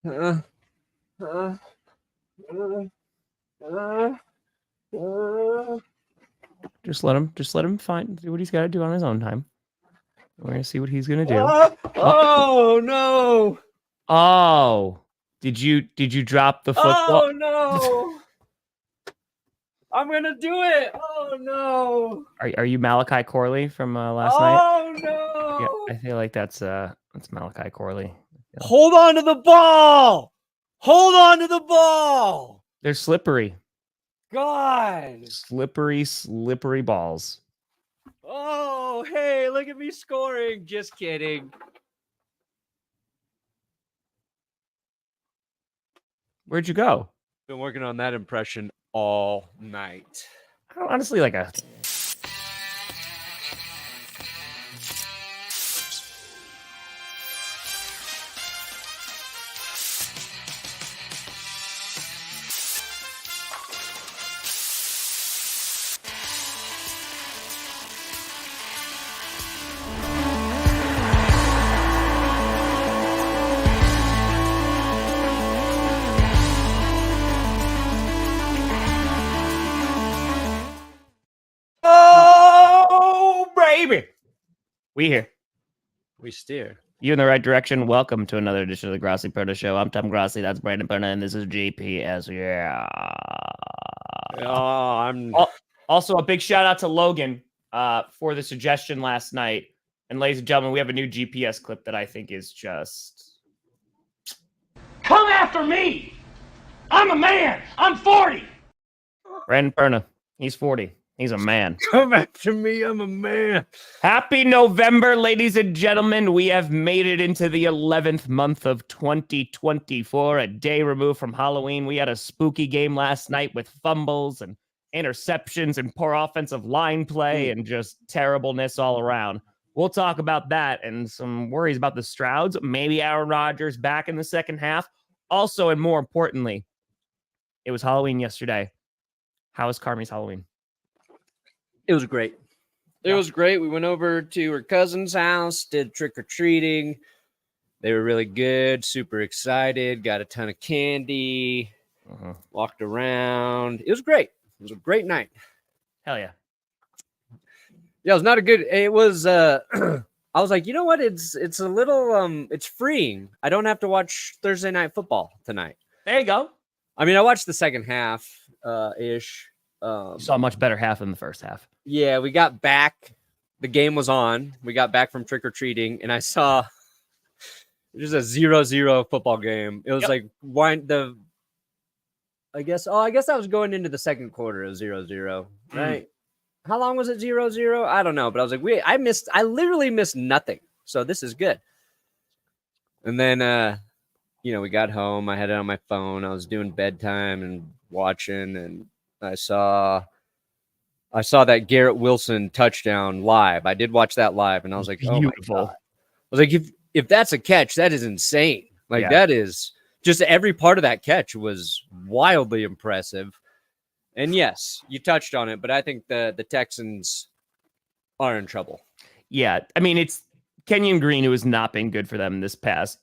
Uh, uh, Just let him do what he's got to do on his own time. We're gonna see what he's gonna do. Oh no! Oh, did you drop the football? Oh no! I'm gonna do it! Oh no! Are you Malachi Corley from last night? Oh no! Yeah, I feel like that's Malachi Corley. Yeah. Hold on to the ball! Hold on to the ball! They're slippery. God! Slippery balls. Oh, hey, look at me scoring. Just kidding. Where'd you go? Been working on that impression all night. Honestly, like a... Oh, baby. We here. We steer. You in the right direction. Welcome to another edition of the Grossi Perna Show. I'm Tom Grossi. That's Brandon Perna, and this is GPS. Yeah. Also, a big shout out to Logan for the suggestion last night. And ladies and gentlemen, we have a new GPS clip that I think is just... Come after me! I'm a man! I'm 40! Brandon Perna. He's 40. He's a man. Come after me. I'm a man. Happy November, ladies and gentlemen. We have made it into the 11th month of 2024, a day removed from Halloween. We had a spooky game last night with fumbles and interceptions and poor offensive line play and just terribleness all around. We'll talk about that and some worries about the Strouds. Maybe Aaron Rodgers back in the second half. Also, and more importantly, it was Halloween yesterday. How was Carmi's Halloween? It was great. It was great. We went over to her cousin's house, did trick-or-treating. They were really good, super excited, got a ton of candy, walked around. It was great. It was a great night. Hell yeah. Yeah, it was not a good... It was... I was like, you know what? It's a little... it's freeing. I don't have to watch Thursday Night Football tonight. There you go. I mean, I watched the second half ish. You saw a much better half than the first half. Yeah, we got back. The game was on. We got back from trick-or-treating, and I saw just a 0-0 football game. It was like I guess I was going into the second quarter of 0-0, right? How long was it 0-0? I don't know, but I was like, I literally missed nothing. So this is good. And then we got home. I had it on my phone. I was doing bedtime and watching, and I saw that Garrett Wilson touchdown live. I did watch that live, and I was like, beautiful. Oh my God. I was like, if that's a catch, that is insane. Like, that is just every part of that catch was wildly impressive. And yes, you touched on it, but I think the Texans are in trouble. Yeah. I mean, it's Kenyon Green, who has not been good for them this past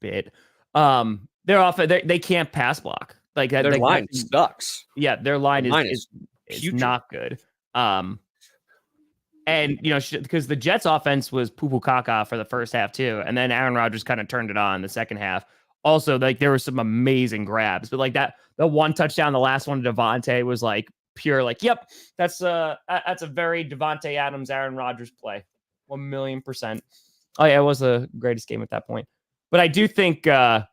bit. They're off. They can't pass block. Like their line sucks. Yeah, their line is not good. And because the Jets' offense was poo-poo caca for the first half too, and then Aaron Rodgers kind of turned it on in the second half. Also, like there were some amazing grabs, but like the one touchdown, the last one to Devontae was like pure. Like, yep, that's a very Devontae Adams, Aaron Rodgers play, 1,000,000%. Oh yeah, it was the greatest game at that point. But I do think there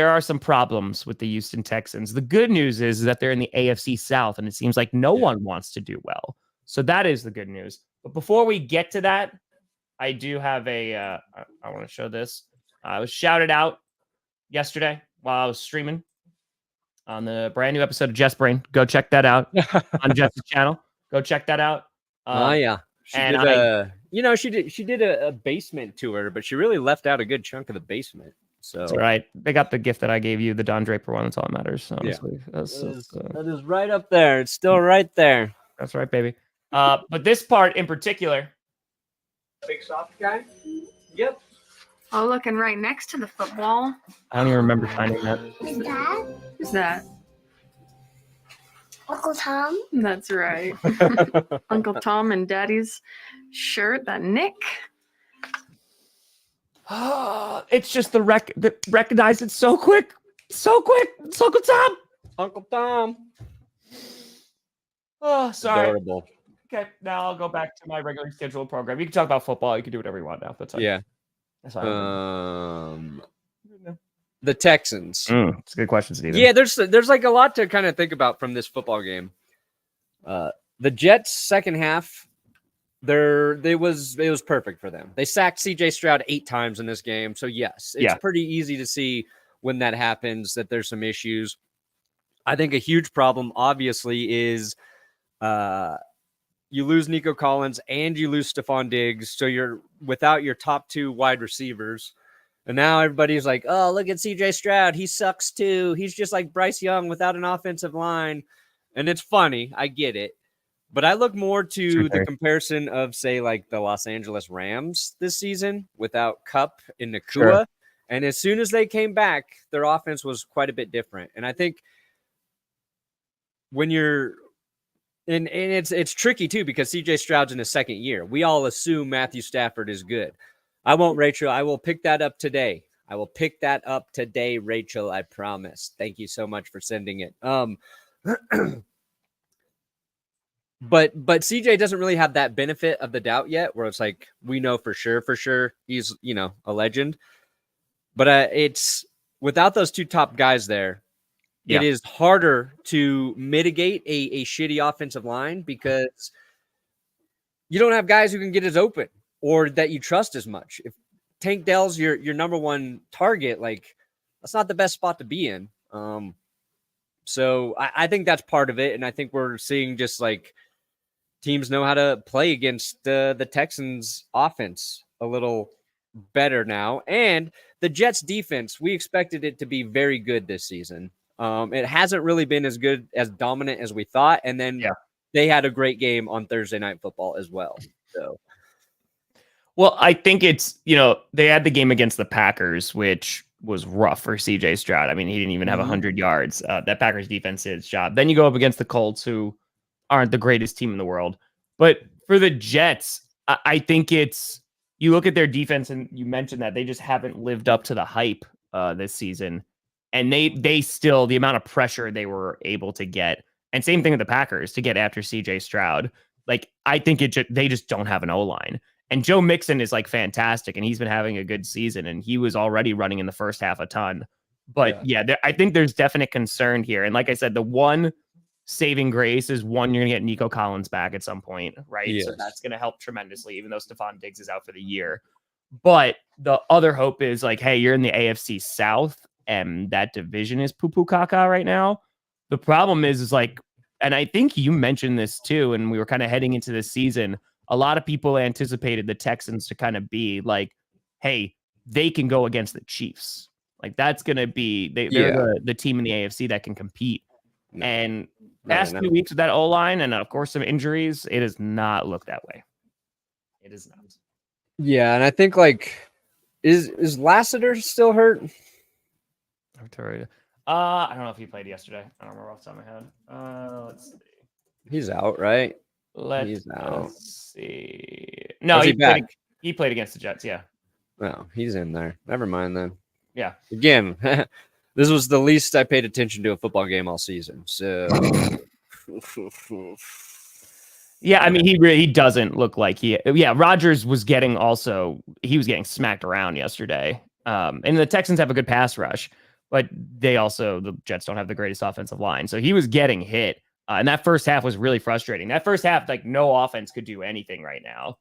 are some problems with the Houston Texans. The good news is that they're in the AFC South, and it seems like no one wants to do well. So that is the good news. But before we get to that, I do have I want to show this. I was shouted out yesterday while I was streaming on the brand new episode of Jess Brain. Go check that out on Jess's channel. Go check that out. She did a basement tour, but she really left out a good chunk of the basement. So that's all right. They got the gift that I gave you, the Don Draper one. That's all that matters. Honestly. Yeah. That is right up there. It's still right there. That's right, baby. But this part in particular. Big soft guy? Yep. Oh, looking right next to the football. I don't even remember finding that. Is that Who's that? Uncle Tom? That's right. Uncle Tom and Daddy's shirt, that Nick. It's just the recognize it so quick. So quick. It's Uncle Tom. Uncle Tom. Oh, sorry. Adorable. Okay, now I'll go back to my regularly scheduled program. You can talk about football. You can do whatever you want now. That's fine. Yeah. That's fine. The Texans. It's a good question, Steven. Yeah, there's like a lot to kind of think about from this football game. The Jets second half, it was perfect for them. They sacked CJ Stroud 8 times in this game. So yes, it's pretty easy to see when that happens that there's some issues. I think a huge problem obviously is you lose Nico Collins and you lose Stephon Diggs. So you're without your top 2 wide receivers. And now everybody's like, oh, look at CJ Stroud. He sucks too. He's just like Bryce Young without an offensive line. And it's funny. I get it. But I look more to the comparison of, say, like the Los Angeles Rams this season without Kupp and Nakua. Sure. And as soon as they came back, their offense was quite a bit different. And I think when you're and it's tricky too because CJ Stroud's in his second year. We all assume Matthew Stafford is good. I won't, Rachel. I will pick that up today. Rachel. I promise. Thank you so much for sending it. But CJ doesn't really have that benefit of the doubt yet, where it's like we know for sure he's a legend. But it's without those 2 top guys there, it is harder to mitigate a shitty offensive line because you don't have guys who can get as open or that you trust as much. If Tank Dell's your number 1 target, like that's not the best spot to be in. So I think that's part of it. And I think we're seeing just like teams know how to play against the Texans offense a little better now. And the Jets defense, we expected it to be very good this season. It hasn't really been as good, as dominant as we thought. And then they had a great game on Thursday Night Football as well. So. Well, I think it's, they had the game against the Packers, which was rough for CJ Stroud. I mean, he didn't even have 100 yards. That Packers defense did its job. Then you go up against the Colts, who aren't the greatest team in the world. But for the Jets, I think you look at their defense and you mentioned that they just haven't lived up to the hype this season. And they still, the amount of pressure they were able to get, and same thing with the Packers to get after CJ Stroud. Like, I think they just don't have an O-line. And Joe Mixon is like fantastic, and he's been having a good season, and he was already running in the first half a ton. But I think there's definite concern here. And like I said, the one saving grace is you're going to get Nico Collins back at some point, right? Yes. So that's going to help tremendously, even though Stephon Diggs is out for the year. But the other hope is like, hey, you're in the AFC South, and that division is poo-poo caca right now. The problem is like, and I think you mentioned this too, and we were kind of heading into this season, a lot of people anticipated the Texans to kind of be like, hey, they can go against the Chiefs. Like that's going to be, they're the team in the AFC that can compete. And past 2 weeks with that O-line and of course some injuries, it does not look that way. It is not. Yeah, and I think like, is Lassiter still hurt? I don't know if he played yesterday. I don't remember off the top of my head. Let's see. He's out, right? Let's see. No, he played against the Jets. Yeah. No, he's in there. Never mind then. Yeah. Again, this was the least I paid attention to a football game all season. So. Yeah, I mean, he doesn't look like Rodgers was getting smacked around yesterday. And the Texans have a good pass rush, but the Jets don't have the greatest offensive line. So he was getting hit. And that first half was really frustrating. That first half, like no offense could do anything right now.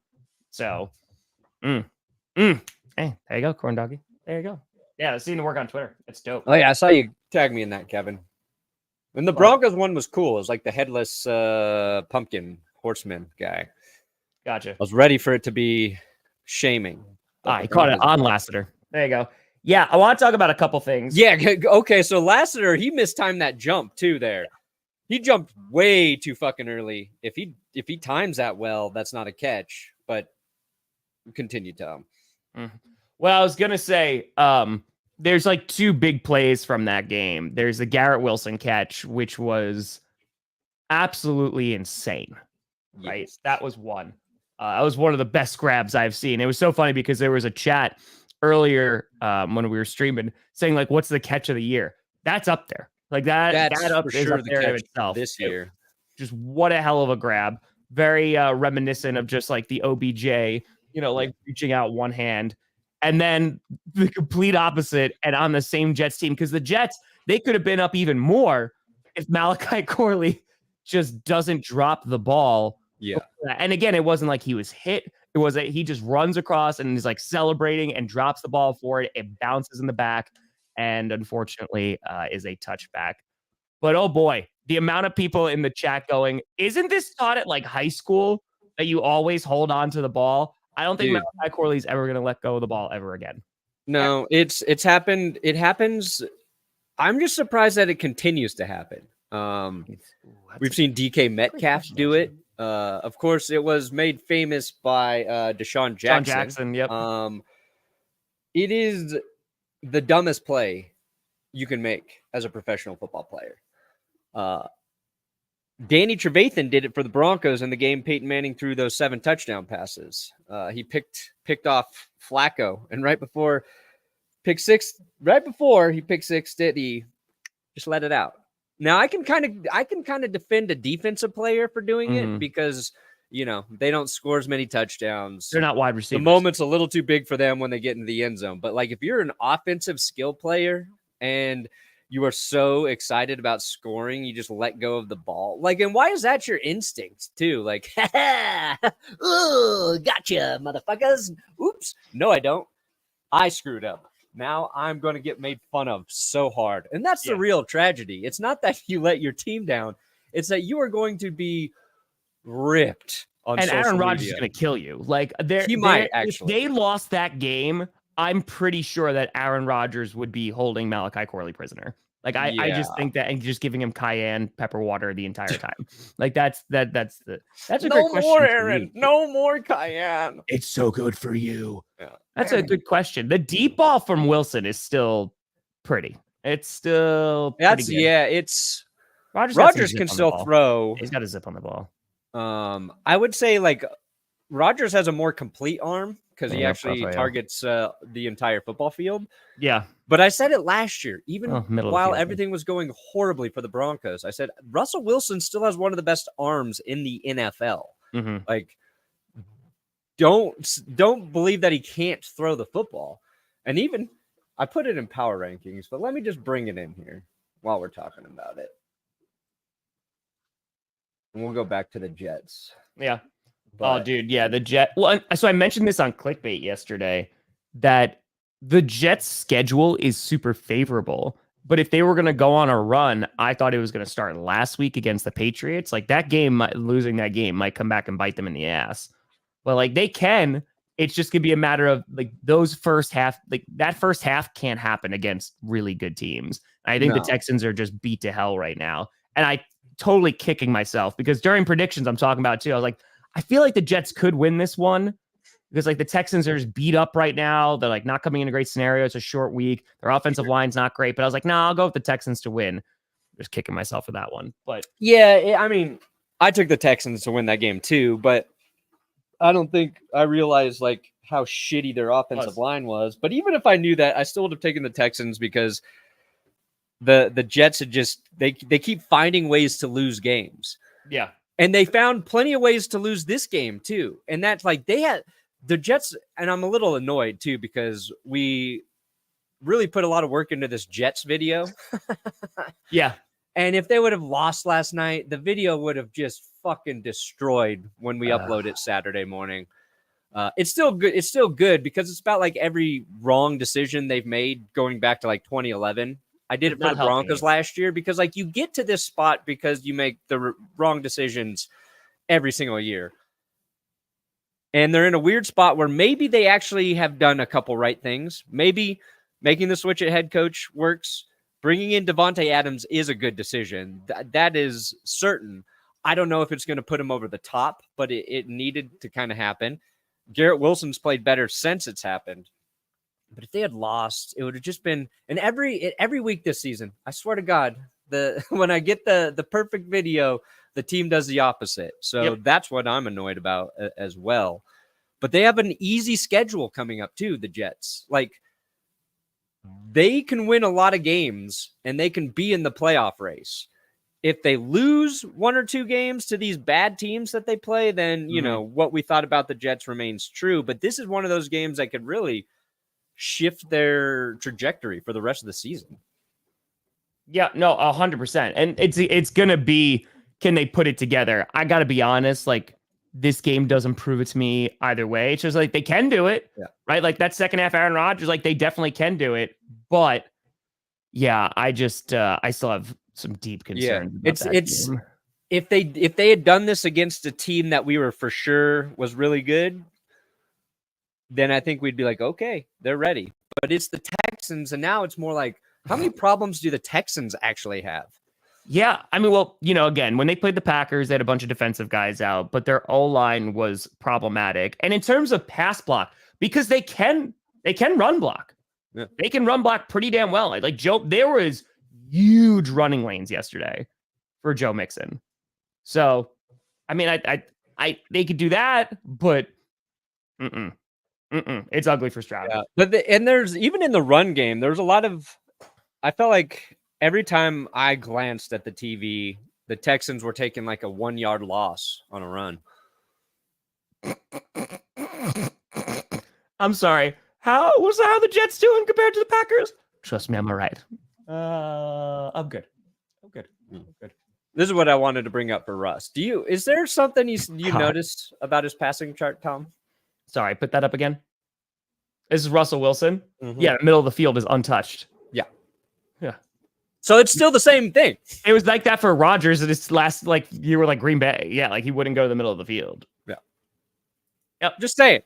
So, hey, there you go, corn doggy. There you go. Yeah, I've seen the work on Twitter. It's dope. Oh yeah, I saw you tag me in that, Kevin. And the Broncos one was cool. It was like the headless pumpkin horseman guy. Gotcha. I was ready for it to be shaming. He caught it on Lassiter. There you go. Yeah, I want to talk about a couple things. Yeah, okay. So Lassiter, he mistimed that jump too there. He jumped way too fucking early. If he times that well, that's not a catch. But continue, Tom. Well, I was going to say, there's like two big plays from that game. There's the Garrett Wilson catch, which was absolutely insane, right? Yes. That was one. That was one of the best grabs I've seen. It was so funny because there was a chat earlier when we were streaming saying, like, what's the catch of the year? That's up there. Like That's that up, for is sure up the there in catch itself. this year. Just what a hell of a grab. Very reminiscent of just like the OBJ, like reaching out one hand. And then the complete opposite and on the same Jets team, because the Jets, they could have been up even more if Malachi Corley just doesn't drop the ball. Yeah. And again, it wasn't like he was hit. It was that he just runs across and is like celebrating and drops the ball for it. It bounces in the back and unfortunately is a touchback. But oh boy, the amount of people in the chat going, isn't this taught at like high school that you always hold on to the ball? I don't think Malachi Corley's ever going to let go of the ball ever again. No, it's happened. It happens. I'm just surprised that it continues to happen. We've seen DK Metcalf do it. Of course, it was made famous by Deshaun Jackson. Jackson, yep. It is the dumbest play you can make as a professional football player. Danny Trevathan did it for the Broncos in the game Peyton Manning threw those 7 touchdown passes. He picked off Flacco, and right before he pick six did he just let it out. Now I can kind of defend a defensive player for doing it because they don't score as many touchdowns. They're not wide receivers. The moment's a little too big for them when they get into the end zone. But like if you're an offensive skill player and you are so excited about scoring, you just let go of the ball. Like, and why is that your instinct too? Like, ooh, gotcha, motherfuckers. Oops. No, I don't. I screwed up. Now I'm going to get made fun of so hard. And that's the real tragedy. It's not that you let your team down. It's that you are going to be ripped on social media. And Aaron Rodgers is going to kill you. Like, he might actually. If they lost that game, I'm pretty sure that Aaron Rodgers would be holding Malachi Corley prisoner. Like I just think that, and just giving him cayenne pepper water the entire time. Like that's a great question. No more, Aaron. No more cayenne. It's so good for you. Yeah. That's a good question. The deep ball from Wilson is still pretty. It's still pretty good. It's Rodgers can still throw. He's got a zip on the ball. I would say like Rodgers has a more complete arm because he actually targets the entire football field. Yeah. But I said it last year, even while everything was going horribly for the Broncos. I said Russell Wilson still has one of the best arms in the NFL. Mm-hmm. Like, don't believe that he can't throw the football. And even I put it in power rankings, but let me just bring it in here while we're talking about it. And we'll go back to the Jets. Yeah. But, dude. Yeah. The Jet. Well, so I mentioned this on Clickbait yesterday that the Jets' schedule is super favorable. But if they were going to go on a run, I thought it was going to start last week against the Patriots. Like that game, losing that game might come back and bite them in the ass. But like they can. It's just going to be a matter of like those first half, like that first half can't happen against really good teams. And I think the Texans are just beat to hell right now. And I totally kicking myself because during predictions I'm talking about too, I was like, I feel like the Jets could win this one because like the Texans are just beat up right now. They're like not coming in a great scenario. It's a short week. Their offensive line's not great, but I was like, I'll go with the Texans to win. Just kicking myself for that one. But yeah, I mean, I took the Texans to win that game too, but I don't think I realized like how shitty their offensive line was. But even if I knew that, I still would have taken the Texans because the Jets had just they keep finding ways to lose games. Yeah. And they found plenty of ways to lose this game too. And that's like they had the Jets, and I'm a little annoyed too because we really put a lot of work into this Jets video. Yeah. And if they would have lost last night, the video would have just fucking destroyed when we upload it Saturday morning. It's still good. It's still good because it's about like every wrong decision they've made going back to like 2011. I did it for the Broncos last year because like you get to this spot because you make the wrong decisions every single year. And they're in a weird spot where maybe they actually have done a couple right things. Maybe making the switch at head coach works. Bringing in Devontae Adams is a good decision. That is certain. I don't know if it's going to put him over the top, but it needed to kind of happen. Garrett Wilson's played better since it's happened. But if they had lost, it would have just been. And every week this season, I swear to God, when I get the perfect video, the team does the opposite. So that's what I'm annoyed about as well. But they have an easy schedule coming up too, the Jets. Like, they can win a lot of games and they can be in the playoff race. If they lose one or two games to these bad teams that they play, then, you know, what we thought about the Jets remains true. But this is one of those games that could really shift their trajectory for the rest of the season. Yeah, no, 100%. And it's going to be, can they put it together? I got to be honest, like, this game doesn't prove it to me either way. It's just like they can do it, right? Like that second half Aaron Rodgers, like they definitely can do it. But yeah, I still have some deep concerns. It's if they had done this against a team that we were for sure was really good, then I think we'd be like, okay, they're ready. But it's the Texans, and now it's more like, how many problems do the Texans actually have? Yeah, I mean, well, you know, again, when they played the Packers, they had a bunch of defensive guys out, but their O-line was problematic. And in terms of pass block, because they can run block. Yeah. They can run block pretty damn well. Like Joe, there was huge running lanes yesterday for Joe Mixon. So, I mean, I they could do that, but it's ugly for Stroud. Yeah. But there's even in the run game, there's a lot of. I felt like every time I glanced at the TV, the Texans were taking like a 1-yard loss on a run. I'm sorry. How the Jets doing compared to the Packers? Trust me, I'm all right. I'm good. This is what I wanted to bring up for Russ. Is there something you noticed about his passing chart, Tom? Sorry, put that up again. This is Russell Wilson. Mm-hmm. Yeah, the middle of the field is untouched. Yeah. So it's still the same thing. It was like that for Rodgers in his last year with like Green Bay. Yeah, like he wouldn't go to the middle of the field. Yeah. Yep. Just saying.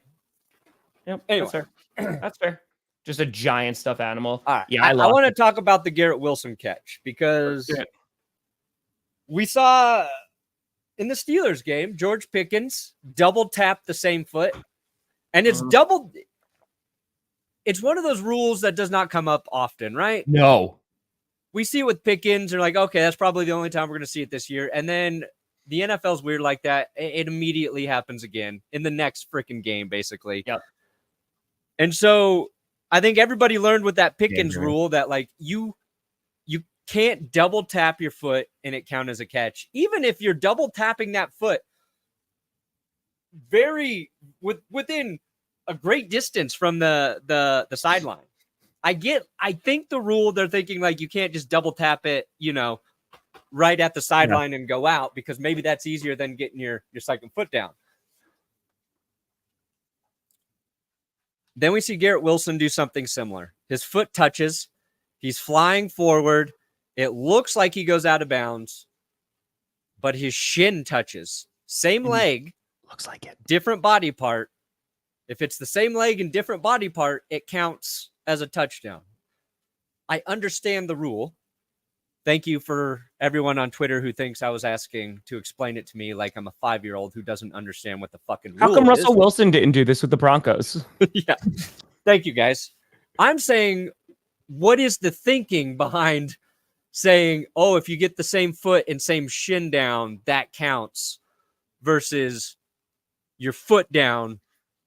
Yep. Anyway. That's fair. That's fair. Just a giant stuffed animal. All right. Yeah, I want to talk about the Garrett Wilson catch because we saw in the Steelers game, George Pickens double tap the same foot, and it's doubled. It's one of those rules that does not come up often, right? No. We see it with Pickens. They're like, okay, that's probably the only time we're going to see it this year. And then the NFL's weird like that. It immediately happens again in the next freaking game, basically. Yep. And so I think everybody learned with that Pickens rule that like you can't double tap your foot and it count as a catch. Even if you're double tapping that foot within a great distance from the sideline. I think the rule they're thinking like you can't just double tap it, right at the sideline and go out because maybe that's easier than getting your second foot down. Then we see Garrett Wilson do something similar. His foot touches. He's flying forward. It looks like he goes out of bounds, but his shin touches. Same leg. Looks like it. Different body part. If it's the same leg and different body part, it counts as a touchdown. I understand the rule. Thank you for everyone on Twitter who thinks I was asking to explain it to me like I'm a 5-year-old who doesn't understand what the fucking rule is. How come Russell Wilson didn't do this with the Broncos? Yeah. Thank you, guys. I'm saying, what is the thinking behind saying, oh, if you get the same foot and same shin down, that counts versus your foot down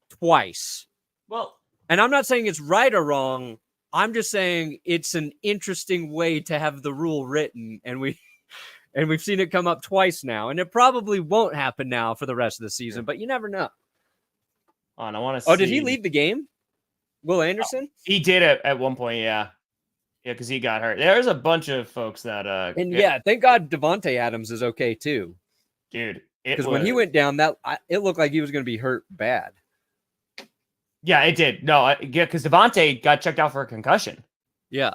twice? Well, and I'm not saying it's right or wrong. I'm just saying it's an interesting way to have the rule written, and we've seen it come up twice now, and it probably won't happen now for the rest of the season, but you never know. I want to see. Oh, did he leave the game? Will Anderson? He did it at one point, yeah. Yeah, because he got hurt. There's a bunch of folks that thank God Devontae Adams is okay too. Dude. Because when he went down, it looked like he was going to be hurt bad. Yeah, it did. No, because Devontae got checked out for a concussion. Yeah.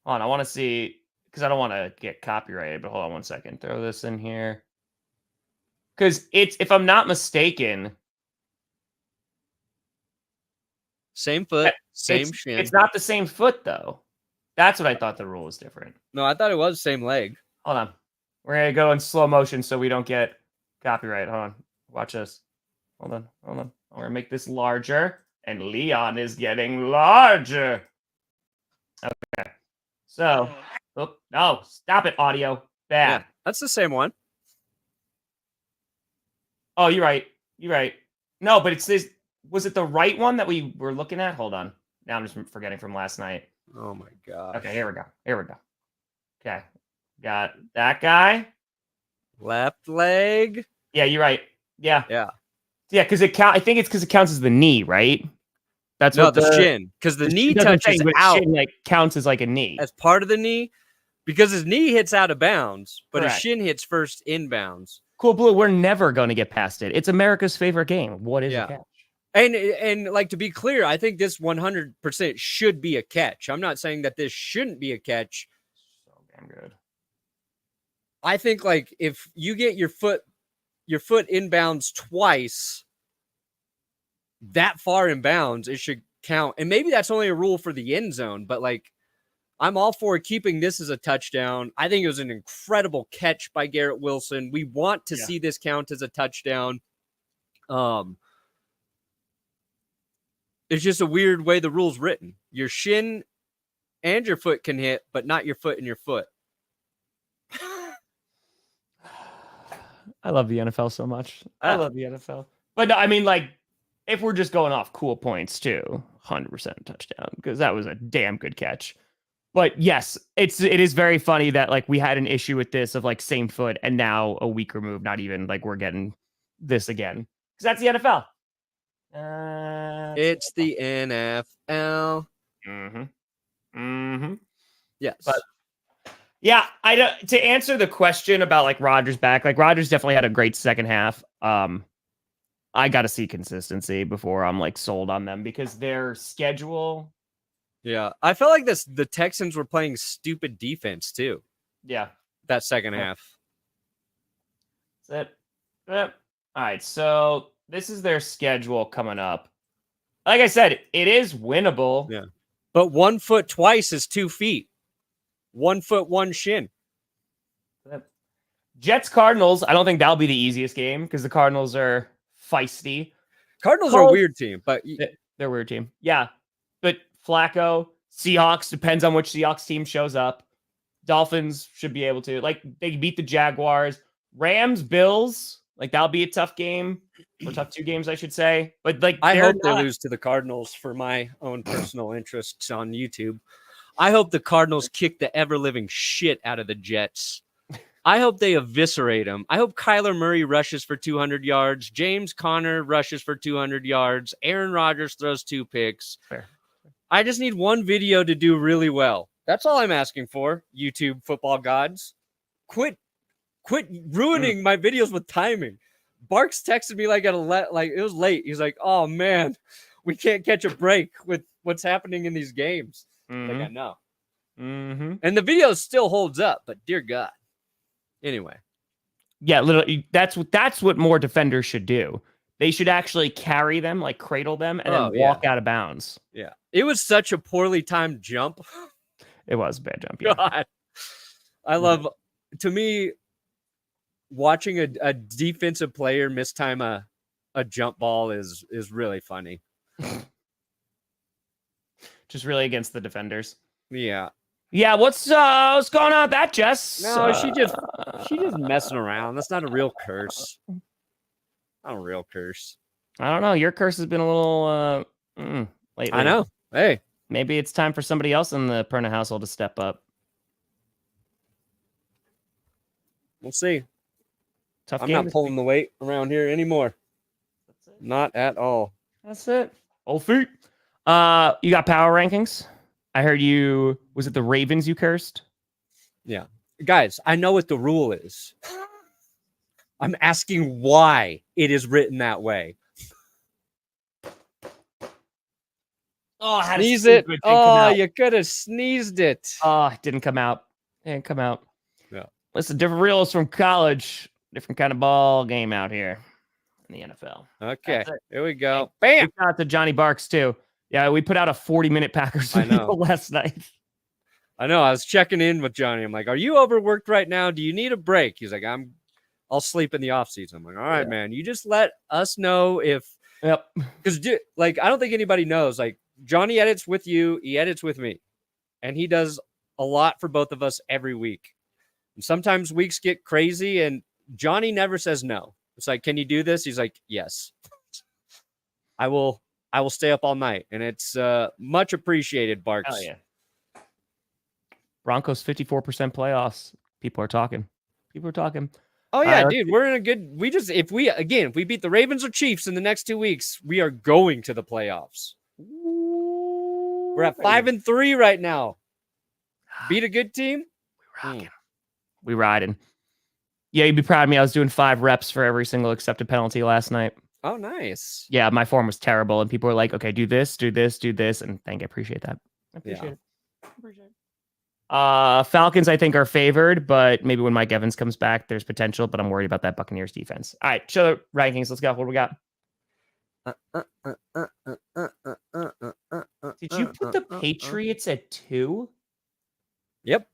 I want to see, because I don't want to get copyrighted, but hold on one second. Throw this in here. Because if I'm not mistaken, same foot, same shin. It's not the same foot, though. That's what I thought the rule was different. No, I thought it was same leg. Hold on. We're going to go in slow motion so we don't get copyright. Hold on. Watch this. Hold on. I'm going to make this larger. And Leon is getting larger. Okay. So, no, stop it, audio. Bad. Yeah, that's the same one. Oh, you're right. You're right. No, but it's this. Was it the right one that we were looking at? Hold on. Now I'm just forgetting from last night. Oh my god. Okay, here we go. Here we go. Okay. Got that guy. Left leg. Yeah, you're right. Yeah. Yeah. Yeah, because I think it's because it counts as the knee, right? That's No, what the shin. Because the knee touches out. Shin, like, counts as like a knee. As part of the knee. Because his knee hits out of bounds, but Correct. his shin hits first inbounds. Cool Blue, we're never going to get past it. It's America's favorite game. What is a catch? And like, to be clear, I think this 100% should be a catch. I'm not saying that this shouldn't be a catch. So damn good. I think, like, if you get your foot inbounds twice, that far inbounds, it should count. And maybe that's only a rule for the end zone, but like, I'm all for keeping this as a touchdown. I think it was an incredible catch by Garrett Wilson. We want to see this count as a touchdown. It's just a weird way the rule's written. Your shin and your foot can hit, but not your foot and your foot. I love the NFL so much. I love the NFL. But no, I mean, like, if we're just going off cool points too, 100% touchdown, because that was a damn good catch. But yes, it is very funny that like we had an issue with this of like same foot, and now a week removed, not even like we're getting this again, because that's the NFL. It's the NFL. Yes. But yeah, to answer the question about like Rodgers back, like Rodgers definitely had a great second half. I got to see consistency before I'm like sold on them, because their schedule. Yeah, I felt like the Texans were playing stupid defense too. Yeah, that second half. That's it. All right, so this is their schedule coming up. Like I said, it is winnable. Yeah, but 1 foot twice is 2 feet. 1 foot, one shin. Jets Cardinals. I don't think that'll be the easiest game because the Cardinals are feisty. Cardinals are a weird team, but they're a weird team. Yeah, but Flacco, Seahawks, depends on which Seahawks team shows up. Dolphins should be able to. Like, they beat the Jaguars. Rams, Bills, like, that'll be a tough game. Or tough 2 games, I should say. But, like, I hope they lose to the Cardinals for my own personal interests on YouTube. I hope the Cardinals kick the ever-living shit out of the Jets. I hope they eviscerate them. I hope Kyler Murray rushes for 200 yards. James Conner rushes for 200 yards. Aaron Rodgers throws 2 picks. Fair. I just need one video to do really well. That's all I'm asking for, YouTube football gods. Quit ruining my videos with timing. Barks texted me like it was late. He's like, "Oh man, we can't catch a break with what's happening in these games." Like, I know. And the video still holds up, but dear God. Anyway. Yeah, literally, that's what more defenders should do. They should actually carry them, like cradle them, and then walk out of bounds. Yeah. It was such a poorly timed jump. It was a bad jump. Yeah. God. I love, to me, watching a defensive player mistime a jump ball is really funny. Just really against the defenders. Yeah. Yeah, what's going on with that, Jess? No, she just messing around. That's not a real curse. Not a real curse. I don't know. Your curse has been a little lately. I know. Hey, maybe it's time for somebody else in the Perna household to step up. We'll see. Tough. I'm not pulling the weight around here anymore. Not at all. That's it. Old feet. You got power rankings? I heard you. Was it the Ravens you cursed? Yeah. Guys, I know what the rule is. I'm asking why it is written that way. Oh, I had sneeze it. Oh, you could have sneezed it. Oh, it didn't come out. It didn't come out. Yeah. Listen, different reels from college. Different kind of ball game out here in the NFL. Okay. Here we go. Bam. Shout out to Johnny Barks, too. Yeah, we put out a 40-minute Packers video last night. I know. I was checking in with Johnny. I'm like, "Are you overworked right now? Do you need a break?" He's like, "I'll sleep in the off season." I'm like, "All right, man. You just let us know if Yep. Because I don't think anybody knows. Like, Johnny edits with you, he edits with me, and he does a lot for both of us every week. And sometimes weeks get crazy, and Johnny never says no. It's like, can you do this? He's like, yes. I will stay up all night, and it's much appreciated, Barks. Hell yeah. Broncos 54% playoffs. People are talking. Oh yeah, dude, we're in a good. If we beat the Ravens or Chiefs in the next 2 weeks, we are going to the playoffs. We're at 5-3 right now. Beat a good team. We riding. Yeah, you'd be proud of me. I was doing 5 reps for every single accepted penalty last night. Oh, nice. Yeah, my form was terrible, and people were like, "Okay, do this, do this, do this," and I appreciate that. I appreciate it. Falcons, I think, are favored, but maybe when Mike Evans comes back, there's potential. But I'm worried about that Buccaneers defense. All right, show the rankings. Let's go. What do we got? Did you put the Patriots at 2? Yep.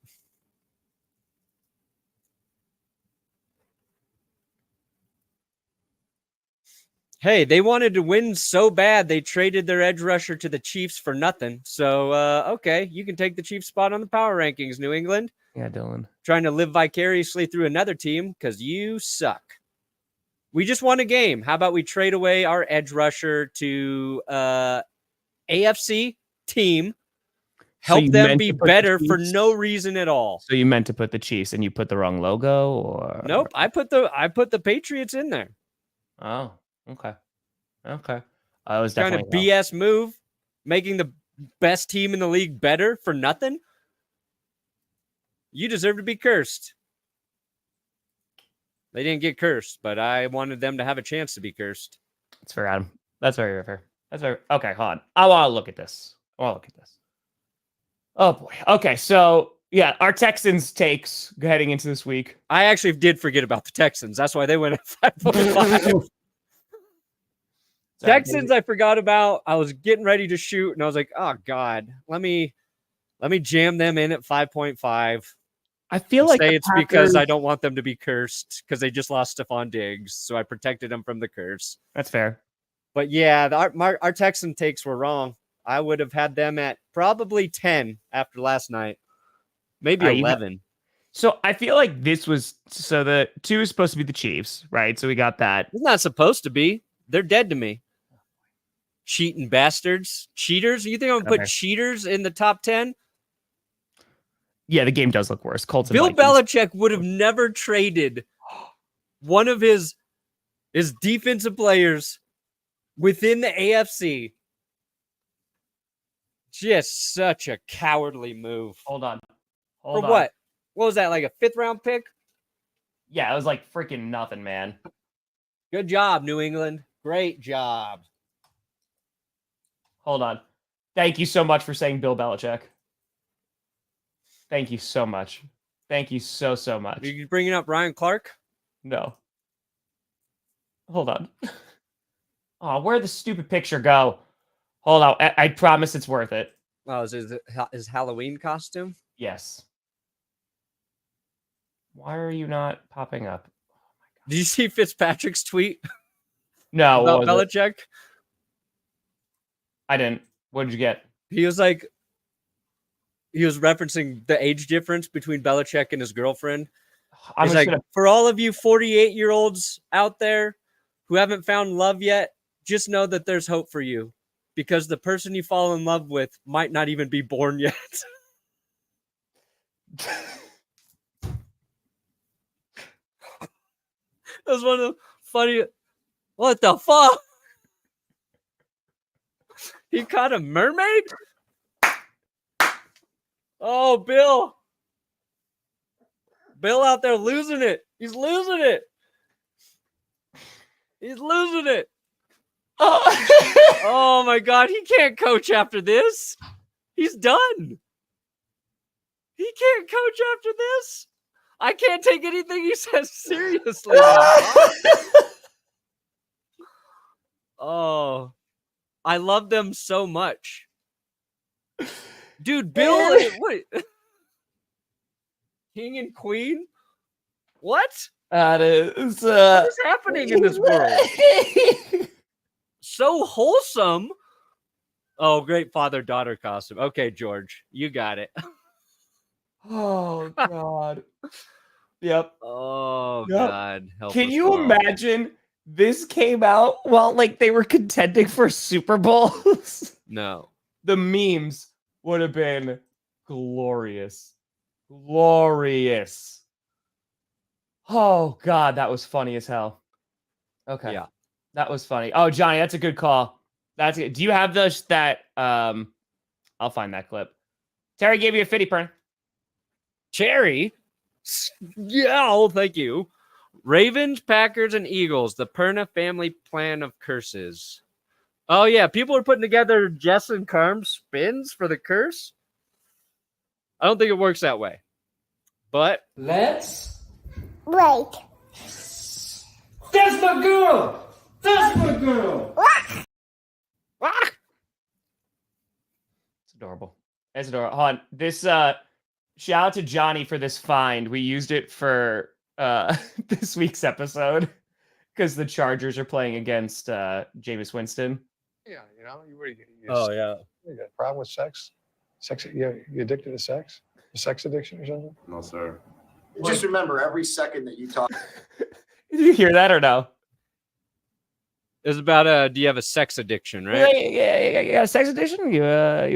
Hey, they wanted to win so bad, they traded their edge rusher to the Chiefs for nothing. So, okay, you can take the Chiefs spot on the power rankings, New England. Yeah, Dylan. Trying to live vicariously through another team because you suck. We just won a game. How about we trade away our edge rusher to AFC team, help them be better for no reason at all. So you meant to put the Chiefs and you put the wrong logo, or nope? I put the Patriots in there. Oh. Okay. I was kind of BS move, making the best team in the league better for nothing. You deserve to be cursed. They didn't get cursed, but I wanted them to have a chance to be cursed. That's fair, Adam. That's very fair. That's very okay. Hold on. I want to look at this. Oh boy. Okay, so yeah, our Texans takes heading into this week. I actually did forget about the Texans. That's why they went at 5.5. Texans, I forgot about. I was getting ready to shoot, and I was like, "Oh God, let me jam them in at 5.5." I feel like it's because I don't want them to be cursed because they just lost Stephon Diggs, so I protected them from the curse. That's fair. But yeah, our Texan takes were wrong. I would have had them at probably 10 after last night, maybe 11. So I feel like this was the 2 is supposed to be the Chiefs, right? So we got that. It's not supposed to be. They're dead to me. Cheating bastards, cheaters. You think I'm gonna put cheaters in the top 10? Yeah, the game does look worse. Colts. Bill Belichick would have never traded one of his defensive players within the AFC. Just such a cowardly move. Hold on. For what? What was that, like a 5th round pick? Yeah, it was like freaking nothing, man. Good job, New England. Great job. Hold on. Thank you so much for saying Bill Belichick. Thank you so much. Thank you so much. Are you bringing up Ryan Clark? No. Hold on. Oh, where'd the stupid picture go? Hold on. I promise it's worth it. Oh, is it his Halloween costume? Yes. Why are you not popping up? Oh my God. Did you see Fitzpatrick's tweet? No. About Belichick? I didn't. What did you get? He was referencing the age difference between Belichick and his girlfriend. He's like, for all of you 48-year-olds out there who haven't found love yet, just know that there's hope for you because the person you fall in love with might not even be born yet. That was one of the funny. What the fuck? He caught a mermaid? Oh, Bill. Bill out there losing it. He's losing it. He's losing it. Oh my God. He can't coach after this. He's done. He can't coach after this. I can't take anything he says seriously now. Oh, I love them so much. Dude, Bill, wait. King and Queen? What? That is what is happening in this world? so wholesome. Oh, great father-daughter costume. Okay, George, you got it. Oh, God. Yep. Oh, Yep. God. Help Can us you all. imagine this came out while like they were contending for Super Bowls? No. The memes would have been glorious. Glorious. Oh, God, that was funny as hell. Okay. Yeah. That was funny. Oh, Johnny, that's a good call. That's good. Do you have that? I'll find that clip. Terry gave you a 50 pern. Cherry? Yeah, oh, thank you. Ravens, Packers, and Eagles. The Perna family plan of curses. Oh, yeah. People are putting together Jess and Carm's spins for the curse. I don't think it works that way. But Let's Wait. That's my girl! That's my girl! It's adorable. It's adorable. Hold on. This shout out to Johnny for this find. We used it for this week's episode because the Chargers are playing against Jameis Winston. Yeah, you oh, yeah. You got a problem with sex? Sex? You addicted to sex? A sex addiction or something? No, sir. Just remember, every second that you talk. Did you hear that or no? It's about do you have a sex addiction, right? Yeah. Sex addiction? You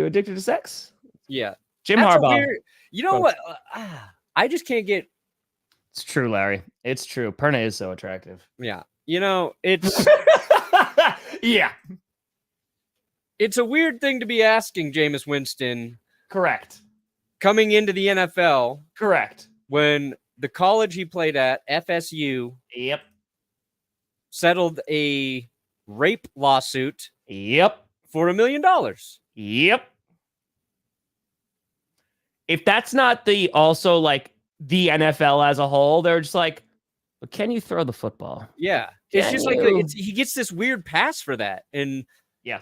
addicted to sex? Yeah. Jim That's a Harbaugh. weird- you know what? I just can't get. It's true, Larry. It's true. Perna is so attractive. Yeah. It's Yeah. it's a weird thing to be asking Jameis Winston Correct. coming into the NFL Correct. when the college he played at, FSU, Yep. settled a rape lawsuit Yep. for $1 million. Yep. If that's not the NFL as a whole, they're just like, well, can you throw the football? Yeah. It's Can just like you? he gets this weird pass for that. And Yeah.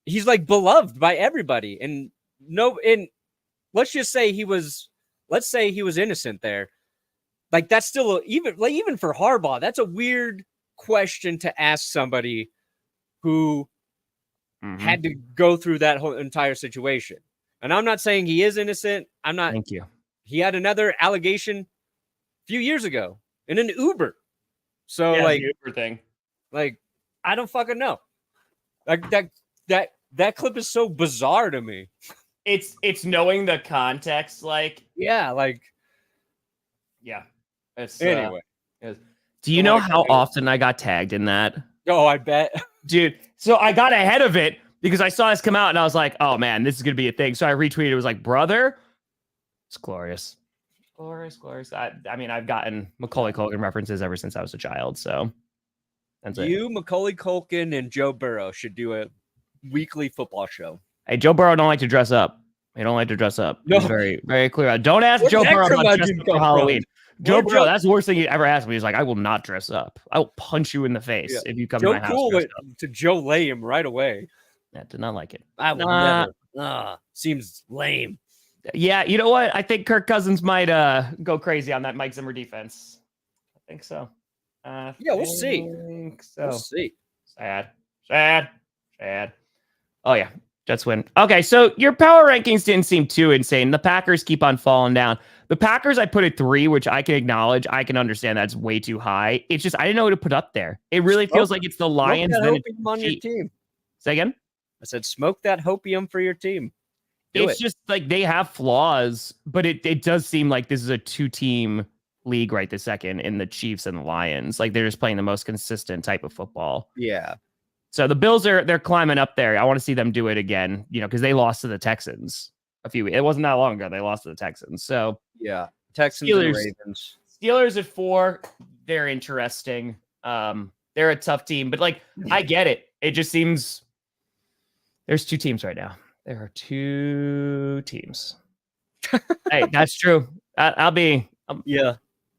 he's like beloved by everybody. And let's just say he was innocent there. Like that's still even for Harbaugh, that's a weird question to ask somebody who had to go through that whole entire situation. And I'm not saying he is innocent. I'm not. Thank you. He had another allegation a few years ago in an Uber. So Yeah, like the Uber thing. Like I don't fucking know. Like that clip is so bizarre to me. It's knowing the context, like Yeah, like yeah. It's anyway. Do you know how often I got tagged in that? Oh, I bet. Dude, so I got ahead of it because I saw this come out and I was like, oh man, this is gonna be a thing. So I retweeted, it was like, brother, it's glorious. Glorious. I mean, I've gotten Macaulay Culkin references ever since I was a child, so that's it. You, Macaulay Culkin, and Joe Burrow should do a weekly football show. Hey, Joe Burrow don't like to dress up. He don't like to dress up. No. He's very, very clear. Don't ask Where'd Joe that Burrow about curmudgeon dressing up come for Halloween. from? Joe Where'd Burrow, Joe- that's the worst thing he ever asked me. He's like, I will not dress up. I will punch you in the face if you come to Joe my house. Cool dressed went up. to Joe lay him right away. Yeah, did not like it. I would never. Seems lame. Yeah, you know what? I think Kirk Cousins might go crazy on that Mike Zimmer defense. I think so. Yeah, we'll see. Think so. We'll see. Sad. Oh yeah, Jets win. Okay, so your power rankings didn't seem too insane. The Packers keep on falling down. The Packers, I put at 3, which I can acknowledge. I can understand that's way too high. It's just I didn't know who to put up there. It really feels like it's the Lions. Smoke that Then it's hopium on your Chiefs. team. Say again. I said, smoke that hopium for your team. Do It's it. just like they have flaws, but it does seem like this is a 2-team league right this second in the Chiefs and the Lions. Like they're just playing the most consistent type of football. Yeah. So the Bills they're climbing up there. I want to see them do it again, because they lost to the Texans it wasn't that long ago. They lost to the Texans. So Yeah. Texans Steelers. and Ravens. Steelers at 4, they're interesting. They're a tough team, but like I get it. It just seems there's 2 teams right now. There are 2 teams. Hey, that's true. I'll be. Yeah.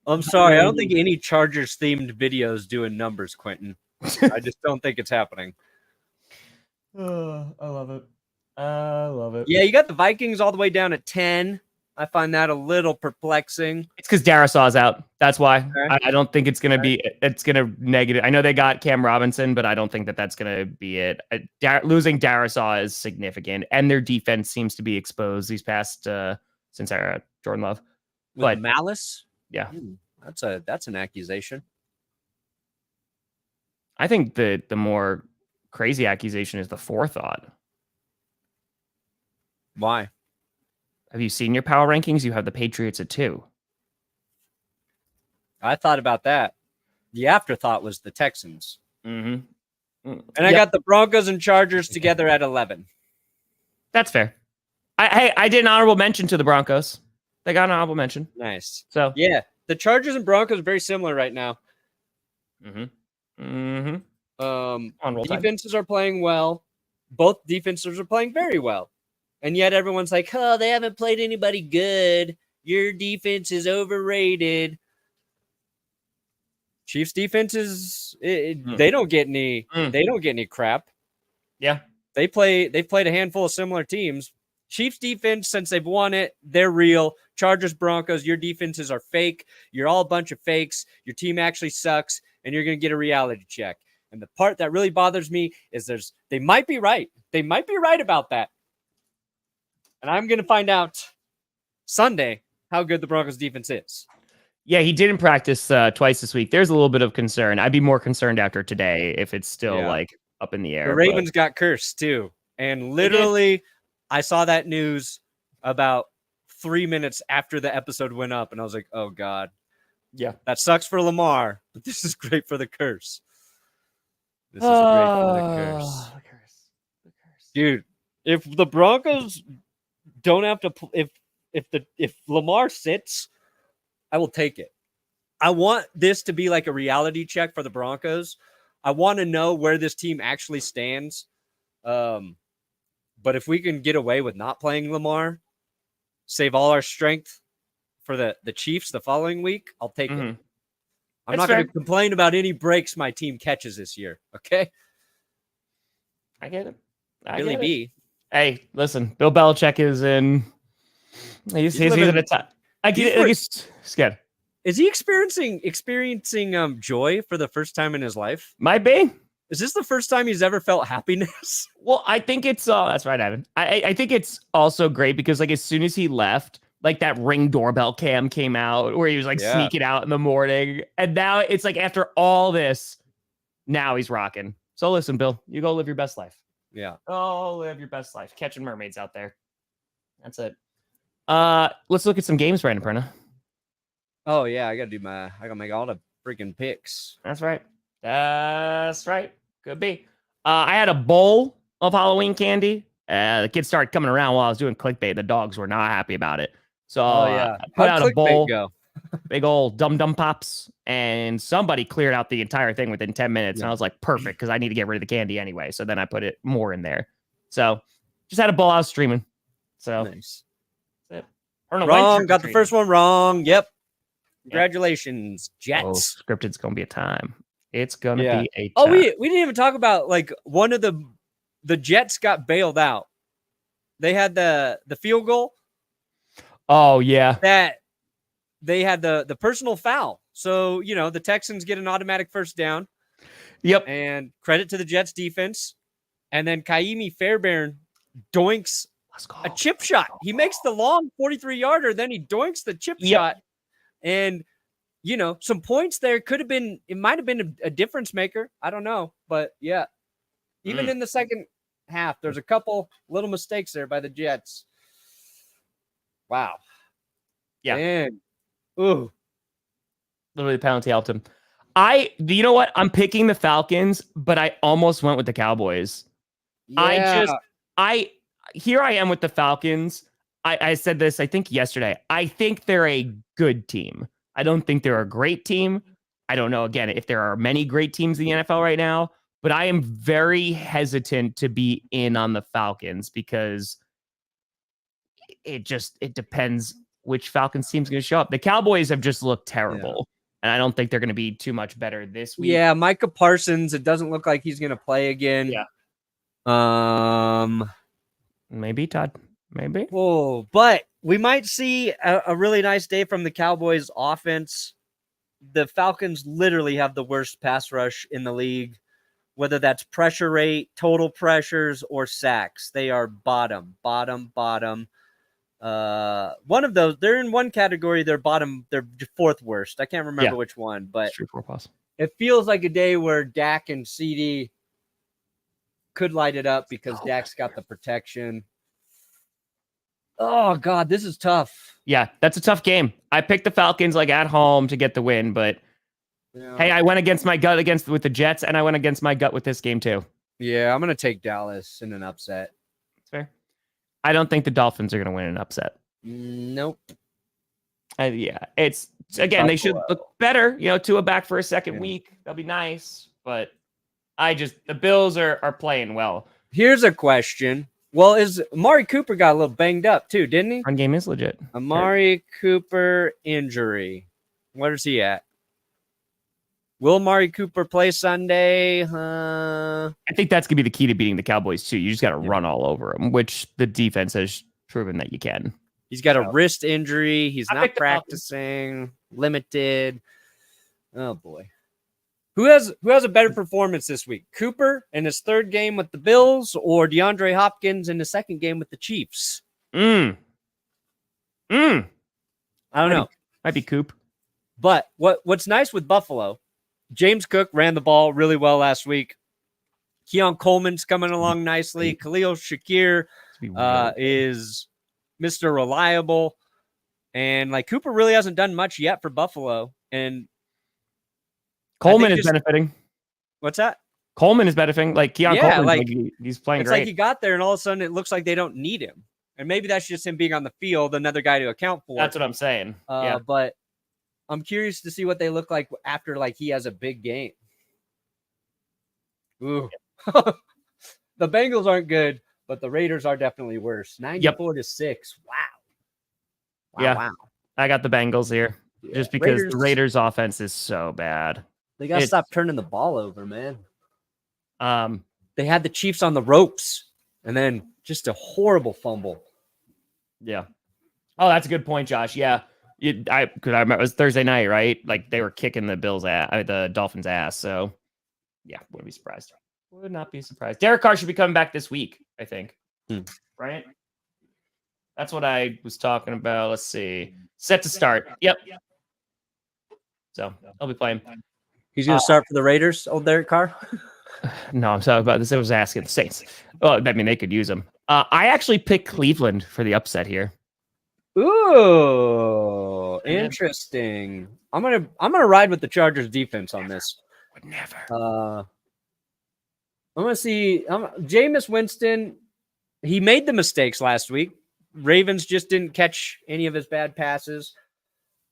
I'm sorry. I don't think any Chargers themed videos doing numbers, Quentin. I just don't think it's happening. I love it. I love it. Yeah, you got the Vikings all the way down at 10. I find that a little perplexing. It's because Darisaw's out. That's why. Okay. I don't think it's going to be. It's going to negative. I know they got Cam Robinson, but I don't think that that's going to be it. Losing Darisaw is significant, and their defense seems to be exposed these past since Jordan Love. But malice, yeah, that's an accusation. I think the more crazy accusation is the forethought. Why? Have you seen your power rankings? You have the Patriots at 2. I thought about that. The afterthought was the Texans. Mm-hmm. And I got the Broncos and Chargers together at 11. That's fair. I did an honorable mention to the Broncos. They got an honorable mention. Nice. So yeah, the Chargers and Broncos are very similar right now. Defenses are playing well. Both defenses are playing very well. And yet everyone's like, oh, they haven't played anybody good. Your defense is overrated. Chiefs defense is they don't get any crap. Yeah. They've played a handful of similar teams. Chiefs defense, since they've won it, they're real. Chargers, Broncos, your defenses are fake. You're all a bunch of fakes. Your team actually sucks, and you're going to get a reality check. And the part that really bothers me is they might be right. They might be right about that. And I'm going to find out Sunday how good the Broncos defense is. Yeah, he didn't practice twice this week. There's a little bit of concern. I'd be more concerned after today if it's still up in the air. The Ravens got cursed too. And literally, I saw that news about 3 minutes after the episode went up. And I was like, oh, God. Yeah. That sucks for Lamar, but this is great for the curse. This is great for the curse. The curse. Dude, if the Broncos don't have to, if Lamar sits, I will take it. I want this to be like a reality check for the Broncos. I want to know where this team actually stands. But if we can get away with not playing Lamar, save all our strength for the Chiefs the following week, I'll take it. I'm not going to complain about any breaks my team catches this year. Okay. I get it. Billy B. Hey, listen, Bill Belichick is in. He's at a time. He's scared. Is he experiencing joy for the first time in his life? Might be. Is this the first time he's ever felt happiness? Well, I think it's that's right, Evan. I think it's also great because like as soon as he left, like that Ring doorbell cam came out where he was like sneaking out in the morning, and now it's like after all this, now he's rocking. So listen, Bill, you go live your best life. Yeah. Oh, live your best life. Catching mermaids out there. That's it. Let's look at some games, Brandon Perna. Oh yeah, I gotta make all the freaking picks. That's right. Could be. I had a bowl of Halloween candy. The kids started coming around while I was doing clickbait. The dogs were not happy about it. So I put out a bowl. Big old dum-dum pops, and somebody cleared out the entire thing within 10 minutes. And I was like, perfect, because I need to get rid of the candy anyway. So then I put it more in there. So just had a bowl I was streaming. So nice. Wrong. Got the first one wrong. Yep. Congratulations, Jets. Oh, scripted's gonna be a time. It's gonna be a time. Oh, we didn't even talk about like one of the Jets got bailed out. They had the field goal. Oh yeah. That they had the personal foul. So, the Texans get an automatic first down. Yep. And credit to the Jets defense. And then Kaimi Fairbairn doinks a chip shot. He makes the long 43-yarder, then he doinks the chip shot. And, some points there it might have been a difference maker. I don't know. But yeah, even in the second half, there's a couple little mistakes there by the Jets. Wow. Yeah. Man. Ooh. Literally the penalty helped him. You know what? I'm picking the Falcons, but I almost went with the Cowboys. Yeah. Here I am with the Falcons. I said this, I think yesterday. I think they're a good team. I don't think they're a great team. I don't know, again, if there are many great teams in the NFL right now, but I am very hesitant to be in on the Falcons because it depends which Falcons team's going to show up. The Cowboys have just looked terrible, and I don't think they're going to be too much better this week. Yeah, Micah Parsons, it doesn't look like he's going to play again. Yeah. Maybe, Todd. Maybe. Oh, but we might see a really nice day from the Cowboys offense. The Falcons literally have the worst pass rush in the league, whether that's pressure rate, total pressures, or sacks. They are bottom. One of those, they're in one category, they're fourth worst. I can't remember which one, but it feels like a day where Dak and CD could light it up because Dak's got the protection. Oh, God, this is tough. Yeah, that's a tough game. I picked the Falcons like at home to get the win, but hey, I went against my gut with the Jets, and I went against my gut with this game too. Yeah, I'm going to take Dallas in an upset. That's fair. I don't think the Dolphins are going to win an upset. Nope. It's again, they should look better. Tua back for a second week. That'll be nice, but the Bills are playing well. Here's a question. Well, Amari Cooper got a little banged up too, didn't he? Run game is legit. Amari Cooper injury. Where is he at? Will Amari Cooper play Sunday? I think that's going to be the key to beating the Cowboys too. You just got to run all over them, which the defense has proven that you can. He's got a wrist injury. He's not practicing. Limited. Oh, boy. Who has a better performance this week? Cooper in his third game with the Bills or DeAndre Hopkins in the second game with the Chiefs? I don't know. Might be Coop. But what's nice with Buffalo, James Cook ran the ball really well last week. Keon Coleman's coming along nicely. Khalil Shakir is Mr. Reliable. And Cooper really hasn't done much yet for Buffalo. And Coleman is benefiting. What's that? Coleman is benefiting. Keon Coleman, he's playing it's great. Like he got there and all of a sudden it looks like they don't need him. And maybe that's just him being on the field, another guy to account for. That's what I'm saying. But I'm curious to see what they look like after he has a big game. Ooh. The Bengals aren't good, but the Raiders are definitely worse. 94-6. Wow. I got the Bengals here just because the Raiders offense is so bad. They got to stop turning the ball over, man. They had the Chiefs on the ropes and then just a horrible fumble. Yeah. Oh, that's a good point, Josh. Yeah. I remember it was Thursday night, right? They were kicking the the Dolphins' ass. So, yeah, wouldn't be surprised. Would not be surprised. Derek Carr should be coming back this week, I think. Right? That's what I was talking about. Let's see. Set to start. Yep. So, I'll be playing. He's going to start for the Raiders, old Derek Carr? No, I'm talking about this. I was asking the Saints. Well, I mean, they could use him. I actually picked Cleveland for the upset here. Ooh, interesting. I'm gonna ride with the Chargers defense on this. Would never. I'm gonna see Jameis Winston. He made the mistakes last week. Ravens just didn't catch any of his bad passes.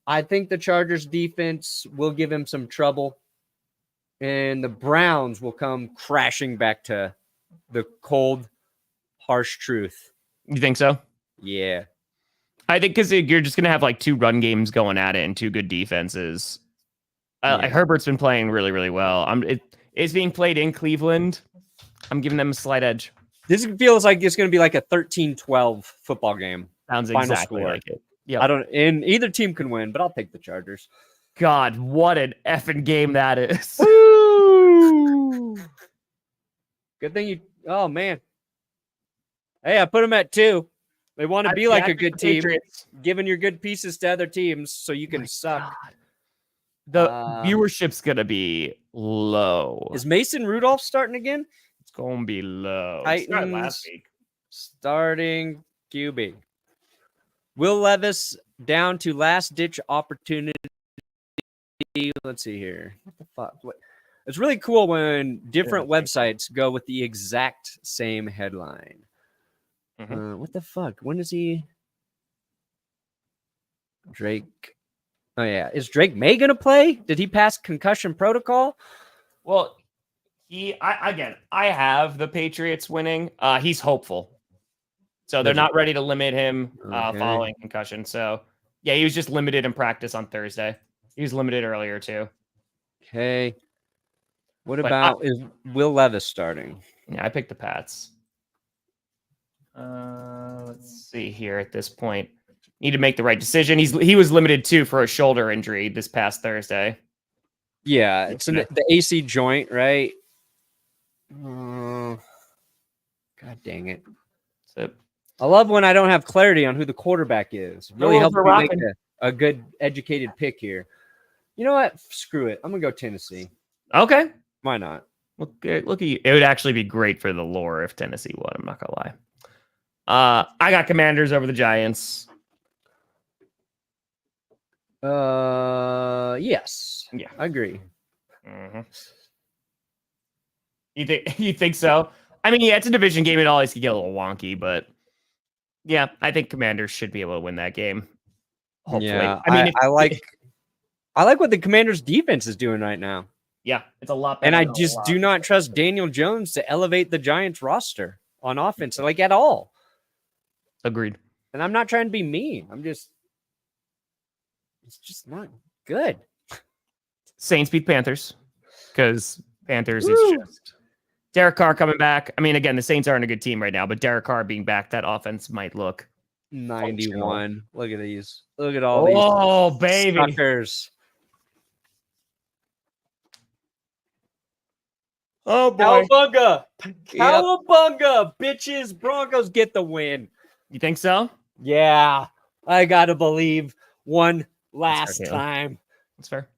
I think the Chargers defense will give him some trouble, and the Browns will come crashing back to the cold, harsh truth. You think so? Yeah. I think because you're just going to have 2 run games going at it and 2 good defenses. Herbert's been playing really, really well. It's being played in Cleveland. I'm giving them a slight edge. This feels like it's going to be like a 13-12 football game. Sounds Final exactly score. like it. Yeah. And either team can win, but I'll take the Chargers. God, what an effing game that is. Woo! Good thing oh man. Hey, I put them at 2. They want to be like a good team, giving your good pieces to other teams so you can suck. God. The viewership's going to be low. Is Mason Rudolph starting again? It's going to be low. Titans last week. Starting QB. Will Levis down to last-ditch opportunity. Let's see here. What the fuck? It's really cool when different websites go with the exact same headline. What the fuck? When is he? Drake. Oh, yeah. Is Drake May going to play? Did he pass concussion protocol? Well, I have the Patriots winning. He's hopeful. So they're not ready to limit him following concussion. So, yeah, he was just limited in practice on Thursday. He was limited earlier, too. Okay. What about is Will Levis starting? Yeah, I picked the Pats. Let's see here at this point. Need to make the right decision. He was limited too for a shoulder injury this past Thursday. Yeah, it's the AC joint, right? God dang it. So, I love when I don't have clarity on who the quarterback is. It really Oh, helps we're me make rocking. a good educated pick here. You know what? Screw it. I'm going to go Tennessee. okay. Why not? Look at you. It would actually be great for the lore if Tennessee won. I'm not going to lie. I got Commanders over the Giants. Yes. Yeah. I agree. Mm-hmm. You think so? I mean, yeah, it's a division game. It always can get a little wonky, but yeah, I think Commanders should be able to win that game. Hopefully. Yeah, I mean, I like what the Commanders defense is doing right now. yeah, it's a lot better. And I than a just lot. do not trust Daniel Jones to elevate the Giants roster on offense, like at all. Agreed. And I'm not trying to be mean. It's just not good. Saints beat Panthers because Panthers is Woo. just Derek Carr coming back. I mean, again, the Saints aren't a good team right now, but Derek Carr being back, that offense might look 91. Look at these. Look at all these. Oh, baby. Suckers. Oh, boy. Cowabunga. Cowabunga. Bitches. Broncos get the win. You think so? Yeah. I got to believe one last fair, Caleb. time. That's fair.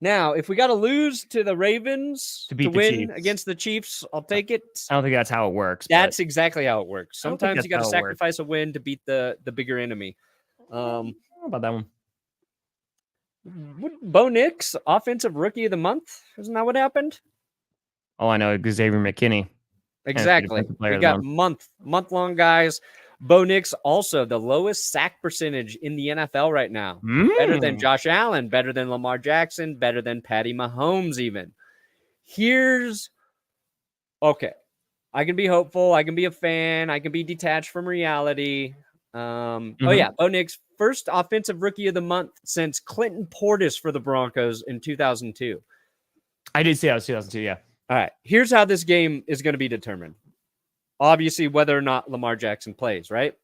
Now, if we got to lose to the Ravens To to, beat the win Chiefs. against the Chiefs, I'll take it. I don't think that's how it works. That's exactly how it works. I don't think Sometimes that's you got to how it works. sacrifice a win to beat the bigger enemy. How about that one? Bo Nix, offensive rookie of the month. Isn't that what happened? Oh, I know. Xavier McKinney. Exactly. defensive player We of the got month-long guys. Bo Nix also the lowest sack percentage in the NFL right now. Better than Josh Allen, better than Lamar Jackson, better than Patty Mahomes even. Okay. I can be hopeful. I can be a fan. I can be detached from reality. Oh, yeah. Bo Nix, first offensive rookie of the month since Clinton Portis for the Broncos in 2002. I did see that was 2002, yeah. All right. Here's how this game is going to be determined. Obviously, whether or not Lamar Jackson plays, right?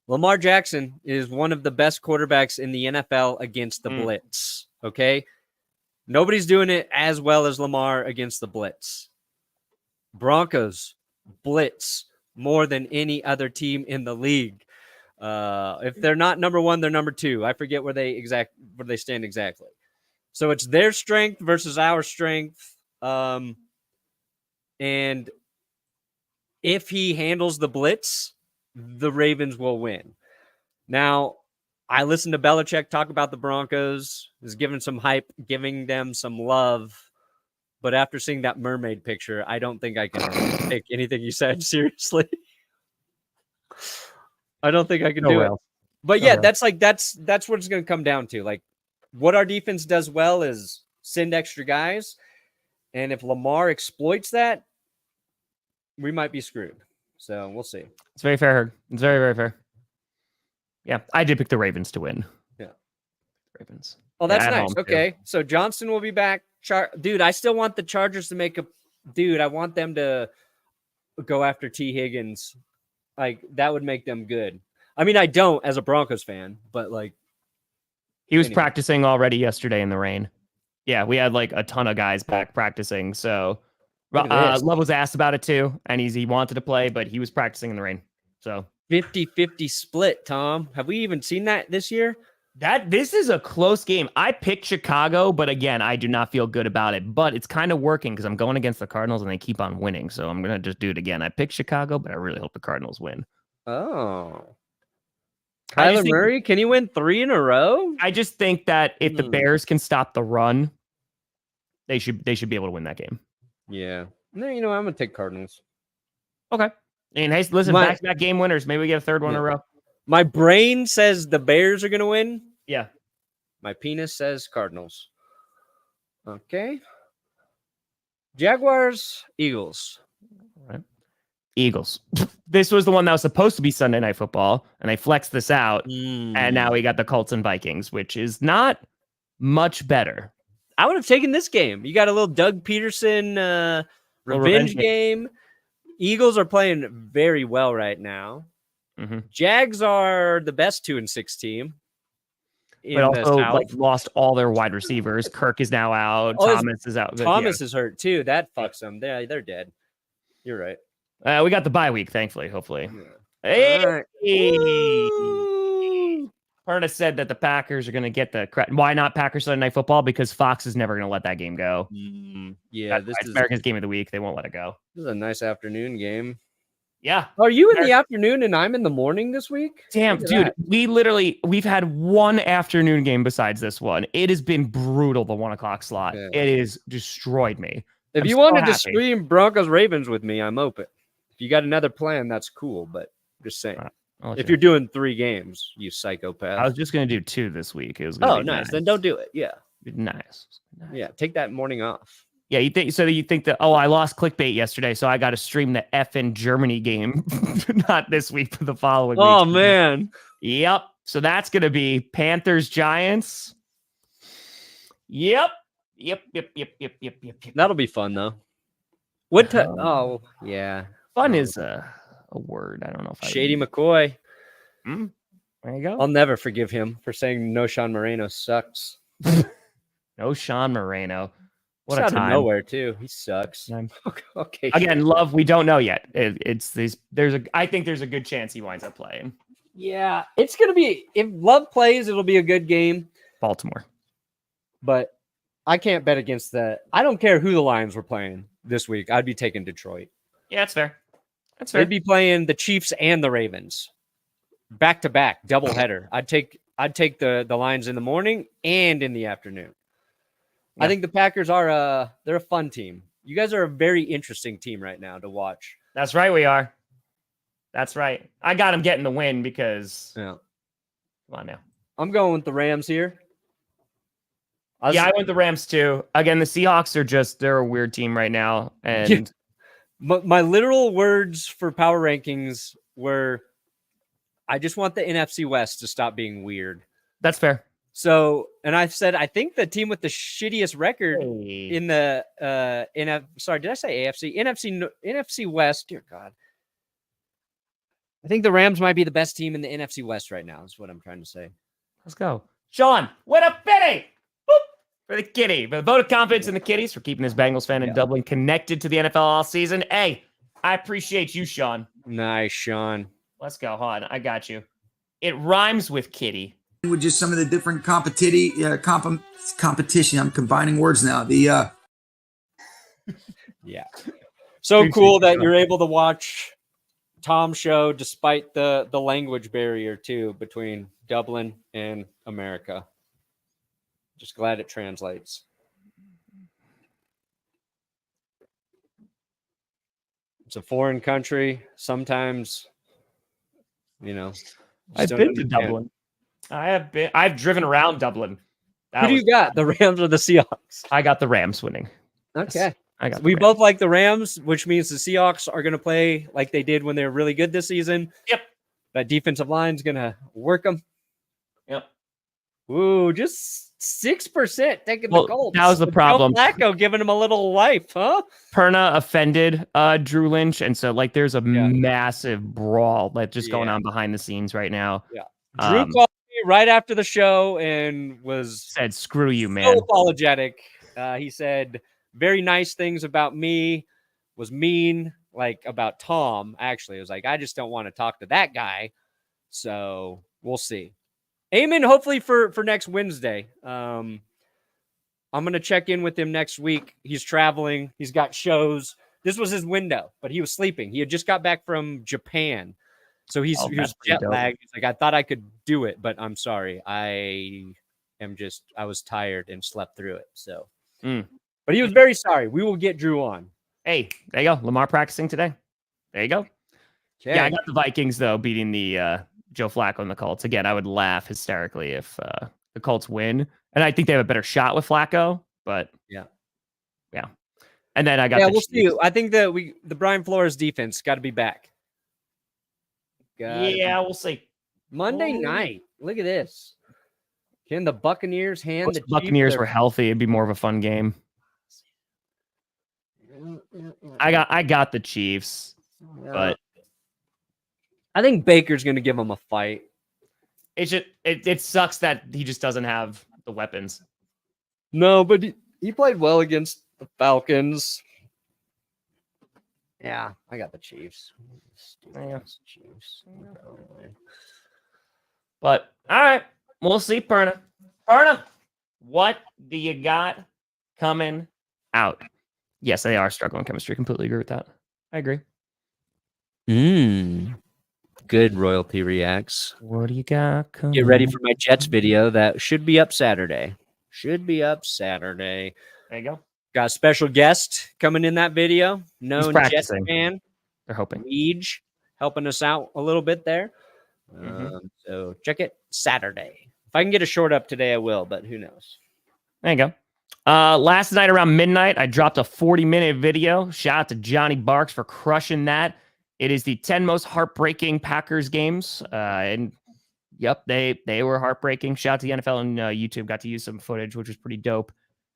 Lamar Jackson is one of the best quarterbacks in the NFL against the blitz, okay? Nobody's doing it as well as Lamar against the blitz. Broncos blitz more than any other team in the league. If they're not number one, they're number two. I forget where they stand exactly. So it's their strength versus our strength. And if he handles the blitz, the Ravens will win. Now, I listened to Belichick talk about the Broncos, is giving some hype, giving them some love. But after seeing that mermaid picture, I don't think I can take anything you said seriously. I don't think I can do it. But yeah, that's what it's going to come down to. Like, what our defense does well is send extra guys. And if Lamar exploits that, we might be screwed. So we'll see. It's very fair, Herg. It's very, very fair. Yeah, I did pick the Ravens to win. Yeah. Ravens. Oh, that's At nice. home, too. Okay. So Johnston will be back. Dude, I still want the Chargers to make I want them to go after T. Higgins. Like, that would make them good. I mean, I don't as a Broncos fan, but like. He was anyway. practicing already yesterday in the rain. Yeah, we had like a ton of guys back practicing. So Look at this. Love was asked about it too. And he wanted to play, but he was practicing in the rain. So 50-50 split, Tom. Have we even seen that this year? this is a close game. I picked Chicago, but again, I do not feel good about it. But it's kind of working because I'm going against the Cardinals and they keep on winning. So I'm gonna just do it again. I picked Chicago, but I really hope the Cardinals win. Oh. I just Kyler think- Murray, can he win 3 in a row? I just think that if the Bears can stop the run, they should be able to win that game. Yeah. No, I'm going to take Cardinals. Okay. And hey, listen, back-to-back game winners. Maybe we get a third one in a row. My brain says the Bears are going to win. Yeah. My penis says Cardinals. Okay. Jaguars, Eagles. Right. Eagles. This was the one that was supposed to be Sunday Night Football, and they flexed this out, and now we got the Colts and Vikings, which is not much better. I would have taken this game. You got a little Doug Peterson revenge game. Eagles are playing very well right now. Jags are the best 2-6 team. But also lost all their wide receivers. Kirk is now out. Thomas is out. Thomas is hurt too. That fucks them. They're dead. You're right. We got the bye week, thankfully, hopefully. Yeah. Hey! Perna said that the Packers are going to get the credit. Why not Packers Sunday Night Football? Because Fox is never going to let that game go. Yeah, this is America's game of the week. They won't let it go. This is a nice afternoon game. Yeah. Are you in the afternoon and I'm in the morning this week? Damn, dude. We've had one afternoon game besides this one. It has been brutal, the 1 o'clock slot. Yeah. It has destroyed me. If you wanted to stream Broncos Ravens with me, I'm open. If you got another plan, that's cool. But just saying. If you're doing 3 games, you psychopath. I was just going to do 2 this week. It was nice. Then don't do it. Yeah. Nice. Yeah. Take that morning off. Yeah. You think that, I lost clickbait yesterday, so I got to stream the effing Germany game. Not this week, but the following week. Oh, man. Yep. So that's going to be Panthers Giants. Yep. That'll be fun, though. What time? Oh, yeah. Fun is a word. I don't know if Shady McCoy. There you go. I'll never forgive him for saying no Sean Moreno sucks. No Sean Moreno. What it's a out time. of nowhere too. He sucks. Okay. Again, Love, we don't know yet. I think there's a good chance he winds up playing. Yeah, it's gonna be, if Love plays, it'll be a good game. Baltimore. But I can't bet against that. I don't care who the Lions were playing this week. I'd be taking Detroit. Yeah, that's fair. That's fair. They'd be playing the Chiefs and the Ravens. Back to back, double header. I'd take the Lions in the morning and in the afternoon. Yeah. I think the Packers are they're a fun team. You guys are a very interesting team right now to watch. That's right, we are. That's right. I got them getting the win because come on now. I'm going with the Rams here. I went the Rams too. Again, the Seahawks they're a weird team right now. And my literal words for power rankings were, I just want the NFC West to stop being weird. That's fair. So, and I've said, I think the team with the shittiest record in the sorry, did I say AFC? NFC West. Dear God. I think the Rams might be the best team in the NFC West right now, is what I'm trying to say. Let's go. Sean, what a pity! For the kitty, for the vote of confidence in the kitties, for keeping this Bengals fan in Dublin connected to the NFL all season. Hey, I appreciate you, Sean. Nice, Sean. Let's go. Hold on. I got you. It rhymes with kitty. With just some of the different competition. I'm combining words now. Yeah. So cool that you're able to watch Tom's show despite the language barrier too between Dublin and America. Just glad it translates. It's a foreign country. Sometimes, I've been to Dublin. I've driven around Dublin. Who do you got? The Rams or the Seahawks? I got the Rams winning. Okay. Yes, we both like the Rams, which means the Seahawks are going to play like they did when they were really good this season. Yep. That defensive line's going to work them. Yep. Ooh, just 6% taking the Colts. That was the problem. Joe Flacco giving him a little life, huh? Perna offended Drew Lynch, and so there's a massive brawl just going on behind the scenes right now. Yeah. Drew called me right after the show and said, "Screw you, man." So apologetic. He said very nice things about me. Was mean about Tom. Actually, it was I just don't want to talk to that guy. So we'll see. Amen. Hopefully for next Wednesday. I'm going to check in with him next week. He's traveling. He's got shows. This was his window, but he was sleeping. He had just got back from Japan. So he was jet lagged. He's I thought I could do it, but I'm sorry. I was tired and slept through it. So, but he was very sorry. We will get Drew on. Hey, there you go. Lamar practicing today. There you go. Okay. Yeah, I got the Vikings though, beating the Joe Flacco and the Colts. Again, I would laugh hysterically if the Colts win. And I think they have a better shot with Flacco, but yeah. And then I got we'll see. I think that the Brian Flores defense got to be back. We'll see. Monday night. Look at this. Can the Buccaneers hand the Buccaneers were healthy? It'd be more of a fun game. I got the Chiefs, but I think Baker's going to give him a fight. It sucks that he just doesn't have the weapons. No, but he played well against the Falcons. Yeah, I got the Chiefs. Chiefs. But all right, we'll see. Perna, what do you got coming out? Yes, they are struggling chemistry. Completely agree with that. I agree. Good royalty reacts. What do you got coming? Get ready for my Jets video that should be up Saturday. There you go. Got a special guest coming in that video. Known Jets fan. They're hoping. Weege helping us out a little bit there. So check it Saturday. If I can get a short up today, I will, but who knows? There you go. Last night around midnight, I dropped a 40-minute video. Shout out to Johnny Barks for crushing that. It is the 10 most heartbreaking Packers games. And yep, they were heartbreaking. Shout out to the NFL and YouTube. Got to use some footage, which was pretty dope.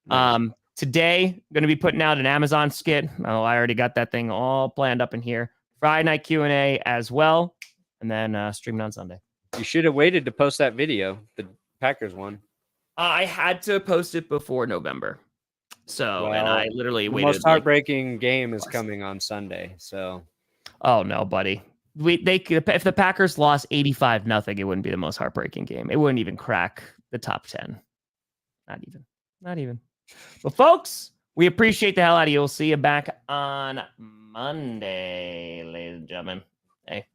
Nice. Today, going to be putting out an Amazon skit. Oh, I already got that thing all planned up in here. Friday night Q&A as well. And then streaming on Sunday. You should have waited to post that video, the Packers one. I had to post it before November. So, and I literally waited. The most heartbreaking game is coming on Sunday. So, oh no, buddy. If the Packers lost 85-0, it wouldn't be the most heartbreaking game. It wouldn't even crack the top 10. Not even. But folks, we appreciate the hell out of you. We'll see you back on Monday, ladies and gentlemen. Hey,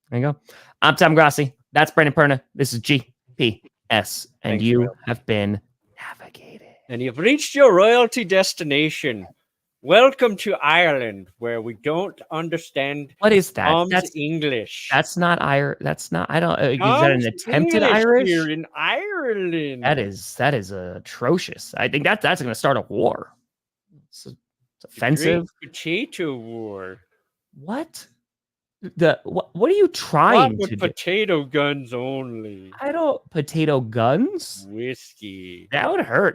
there you go. I'm Tom Grossi. That's Brandon Perna. This is GPS. And you have been navigated. And you've reached your royalty destination. Welcome to Ireland, where we don't understand. What is that? That's English. That's not Irish. That's not. I don't. Is that an attempted Irish? Here in Ireland. That is atrocious. I think that's going to start a war. It's offensive. Potato war. What? What are you trying to do? Potato guns only. Potato guns? Whiskey. That would hurt.